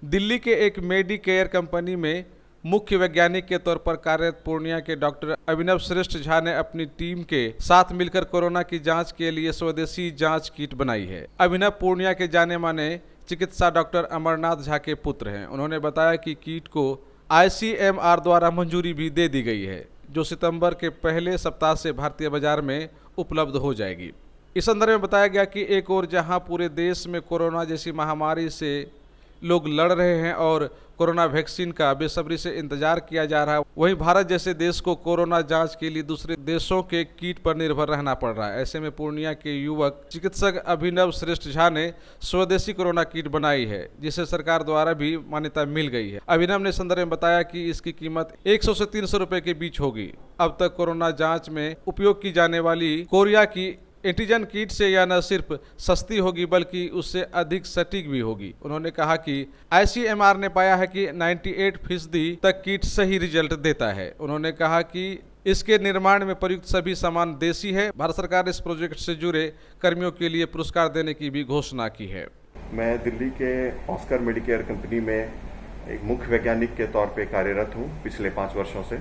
दिल्ली के एक Medicare company में मुख्य वैज्ञानिक के तौर पर कार्यरत पूर्णिया के डॉक्टर अभिनव श्रेष्ठ झा ने अपनी टीम के साथ मिलकर कोरोना की जांच के लिए स्वदेशी जांच किट बनाई है। अभिनव पूर्णिया के जाने माने चिकित्सा डॉक्टर अमरनाथ झा के पुत्र हैं। उन्होंने बताया कि किट को ICMR द्वारा मंजूरी भी दे दी गई है, जो सितंबर के पहले सप्ताह से भारतीय बाजार में उपलब्ध हो जाएगी। इस संदर्भ में बताया गया कि एक ओर जहां पूरे देश में कोरोना जैसी महामारी से लोग लड़ रहे हैं और कोरोना वैक्सीन का बेसब्री से इंतजार किया जा रहा है, वहीं भारत जैसे देश को कोरोना जांच के लिए दूसरे देशों के किट पर निर्भर रहना पड़ रहा है। ऐसे में पूर्णिया के युवक चिकित्सक अभिनव श्रेष्ठ झा ने स्वदेशी कोरोना किट बनाई है, जिसे सरकार द्वारा भी मान्यता मिल गई है। अभिनव ने संदर्भ में बताया कि इसकी कीमत 100 से 300 रुपए के बीच होगी। अब तक कोरोना जाँच में उपयोग की जाने वाली कोरिया की एंटीजन किट से यह न सिर्फ सस्ती होगी बल्कि उससे अधिक सटीक भी होगी। उन्होंने कहा कि ICMR ने पाया है कि 98% तक किट सही रिजल्ट देता है। उन्होंने कहा कि इसके निर्माण में प्रयुक्त सभी सामान देसी है। भारत सरकार ने इस प्रोजेक्ट से जुड़े कर्मियों के लिए पुरस्कार देने की भी घोषणा की है। मैं दिल्ली के ऑस्कर मेडिकेयर कंपनी में एक मुख्य वैज्ञानिक के तौर पे कार्यरत हूँ पिछले 5 वर्षों से,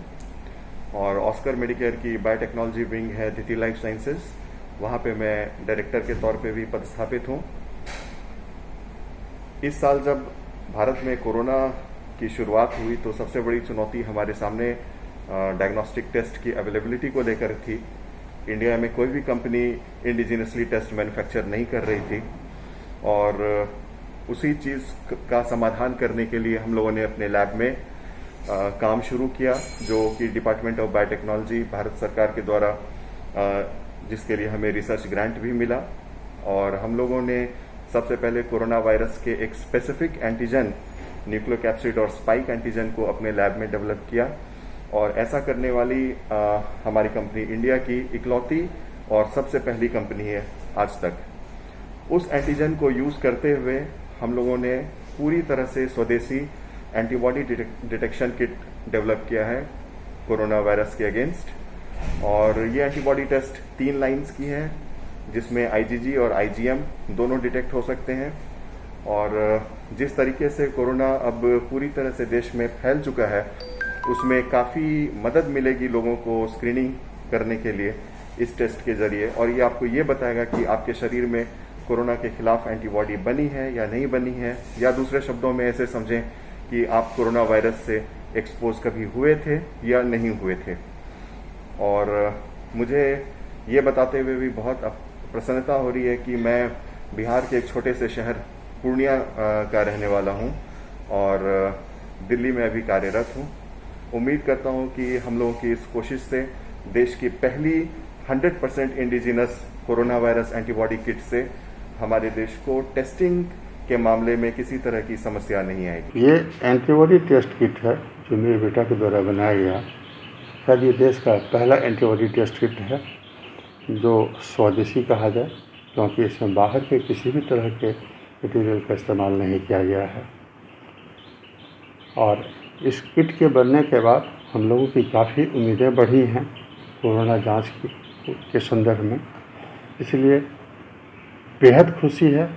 और ऑस्कर मेडिकेयर की बायोटेक्नोलॉजी विंग है दिति लाइफ साइंसेज, वहाँ पे मैं डायरेक्टर के तौर पे भी पदस्थापित हूँ। इस साल जब भारत में कोरोना की शुरुआत हुई तो सबसे बड़ी चुनौती हमारे सामने डायग्नोस्टिक टेस्ट की अवेलेबिलिटी को लेकर थी। इंडिया में कोई भी कंपनी इंडिजिनसली टेस्ट मैन्युफैक्चर नहीं कर रही थी, और उसी चीज़ का समाधान करने के लिए हम लोगों ने अपने लैब में काम शुरू किया, जो कि डिपार्टमेंट ऑफ बायोटेक्नोलॉजी भारत सरकार के द्वारा जिसके लिए हमें रिसर्च ग्रांट भी मिला। और हम लोगों ने सबसे पहले कोरोना वायरस के एक स्पेसिफिक एंटीजन न्यूक्लियोकैप्सिड और स्पाइक एंटीजन को अपने लैब में डेवलप किया, और ऐसा करने वाली हमारी कंपनी इंडिया की इकलौती और सबसे पहली कंपनी है आज तक। उस एंटीजन को यूज करते हुए हम लोगों ने पूरी तरह से स्वदेशी एंटीबॉडी डिटेक्शन किट डेवलप किया है कोरोना वायरस के अगेंस्ट। और ये एंटीबॉडी टेस्ट 3 लाइंस की है, जिसमें IgG और IgM दोनों डिटेक्ट हो सकते हैं। और जिस तरीके से कोरोना अब पूरी तरह से देश में फैल चुका है, उसमें काफ़ी मदद मिलेगी लोगों को स्क्रीनिंग करने के लिए इस टेस्ट के जरिए, और ये आपको ये बताएगा कि आपके शरीर में कोरोना के खिलाफ एंटीबॉडी बनी है या नहीं बनी है, या दूसरे शब्दों में ऐसे समझें कि आप कोरोना वायरस से एक्सपोज कभी हुए थे या नहीं हुए थे। और मुझे ये बताते हुए भी बहुत प्रसन्नता हो रही है कि मैं बिहार के एक छोटे से शहर पूर्णिया का रहने वाला हूँ, और दिल्ली में अभी कार्यरत हूँ। उम्मीद करता हूँ कि हम लोगों की इस कोशिश से देश की पहली 100% indigenous corona virus antibody kit से हमारे देश को टेस्टिंग के मामले में किसी तरह की समस्या नहीं आएगी। ये एंटीबॉडी टेस्ट किट है जो मेरे बेटा के द्वारा बनाया गया। शायद ये देश का पहला एंटीबॉडी टेस्ट किट है जो स्वदेशी कहा जाए, क्योंकि इसमें बाहर के किसी भी तरह के मटीरियल का इस्तेमाल नहीं किया गया है। और इस किट के बनने के बाद हम लोगों की काफ़ी उम्मीदें बढ़ी हैं कोरोना जांच के संदर्भ में, इसलिए बेहद खुशी है।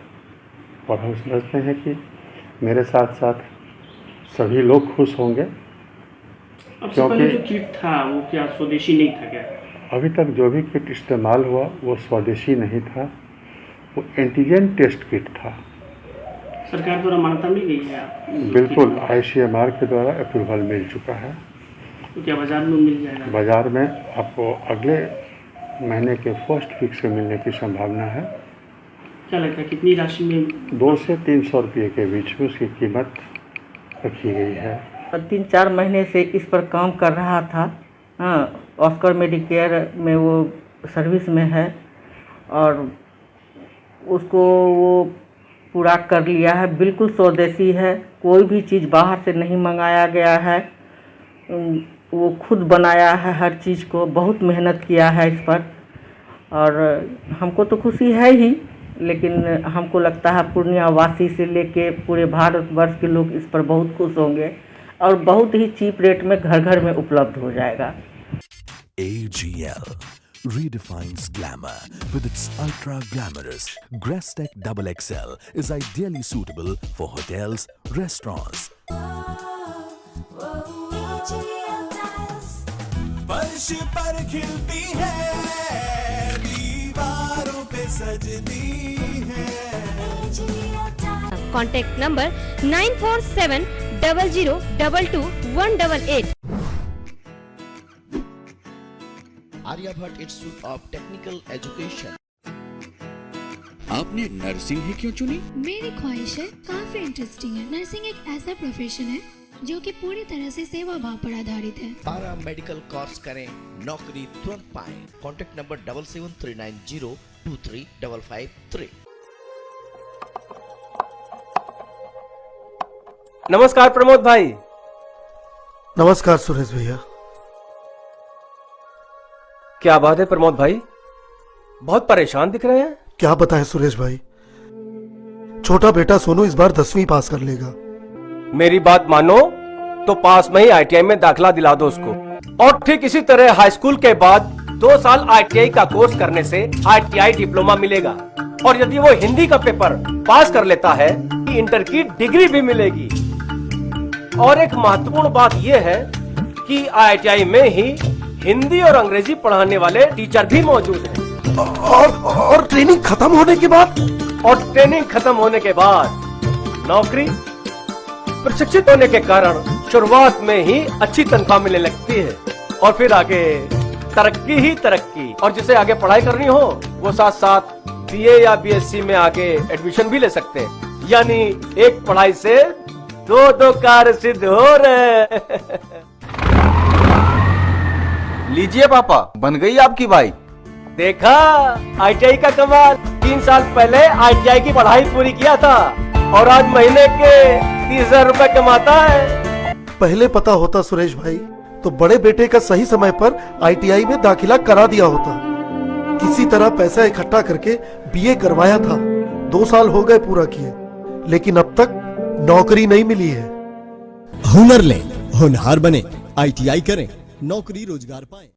और हम समझते हैं कि मेरे साथ साथ सभी लोग खुश होंगे, क्योंकि जो किट था वो क्या स्वदेशी नहीं था क्या? अभी तक जो भी किट इस्तेमाल हुआ वो स्वदेशी नहीं था, वो एंटीजन टेस्ट किट था। सरकार द्वारा मान्यता मिल गई है? बिल्कुल, ICMR के द्वारा अप्रूवल मिल चुका है। तो क्या बाजार में मिल जाएगा? बाजार में आपको अगले महीने के फर्स्ट वीक से मिलने की संभावना है। क्या लगता है कितनी राशि में? 200 से 300 रुपये के बीच में उसकी कीमत रखी गई है। 3-4 महीने से इस पर काम कर रहा था। ऑस्कर मेडिकेयर में वो सर्विस में है, और उसको वो पूरा कर लिया है। बिल्कुल स्वदेशी है, कोई भी चीज़ बाहर से नहीं मंगाया गया है। वो खुद बनाया है हर चीज़ को, बहुत मेहनत किया है इस पर। और हमको तो खुशी है ही, लेकिन हमको लगता है पूर्णिया वासी से लेके पूरे भारतवर्ष के लोग इस पर बहुत खुश होंगे, और बहुत ही चीप रेट में घर घर में उपलब्ध हो जाएगा। AGL redefines glamour with its ultra glamorous Grestech XXL is ideally suitable for hotels, restaurants. फर्श पर खिलती है, दीवारों पे सजती है। Contact number 9470022188. Aryabhatta institute of technical education. आपने नर्सिंग ही क्यों चुनी? मेरी ख्वाहिश है, काफी इंटरेस्टिंग है। नर्सिंग एक ऐसा प्रोफेशन है जो कि पूरी तरह से सेवा भाव पर आधारित है। पारा मेडिकल कोर्स करें, नौकरी तुरंत पाएं। Contact number 7739023553। नमस्कार प्रमोद भाई। नमस्कार सुरेश भैया। क्या बात है प्रमोद भाई, बहुत परेशान दिख रहे हैं। क्या बताएं सुरेश भाई, छोटा बेटा सोनू इस बार 10वीं पास कर लेगा। मेरी बात मानो तो पास में ही आईटीआई में दाखिला दिला दो उसको। और ठीक इसी तरह हाई स्कूल के बाद 2 साल आईटीआई का कोर्स करने से आईटीआई डिप्लोमा मिलेगा। और यदि वो हिंदी का पेपर पास कर लेता है, इंटर की डिग्री भी मिलेगी। और एक महत्वपूर्ण बात यह है कि आईटीआई में ही हिंदी और अंग्रेजी पढ़ाने वाले टीचर भी मौजूद हैं। और ट्रेनिंग खत्म होने के बाद? और ट्रेनिंग खत्म होने के बाद नौकरी। प्रशिक्षित होने के कारण शुरुआत में ही अच्छी तनख्वाह मिलने लगती है और फिर आगे तरक्की ही तरक्की। और जिसे आगे पढ़ाई करनी हो वो साथ साथ बीए या बीएससी में आगे एडमिशन भी ले सकते हैं। यानी एक पढ़ाई से दो कार्य सिद्ध हो रहे। लीजिए पापा, बन गई आपकी बाइक। देखा आईटीआई का कमाल। 3 साल पहले आईटीआई की पढ़ाई पूरी किया था और आज महीने के 30,000 रुपए कमाता है। पहले पता होता सुरेश भाई तो बड़े बेटे का सही समय पर आईटीआई में दाखिला करा दिया होता। किसी तरह पैसा इकट्ठा करके बीए करवाया था। 2 साल हो गए पूरा किए, लेकिन अब तक नौकरी नहीं मिली है। हुनर लें, होनहार बने, आईटीआई करें, नौकरी रोजगार पाएं।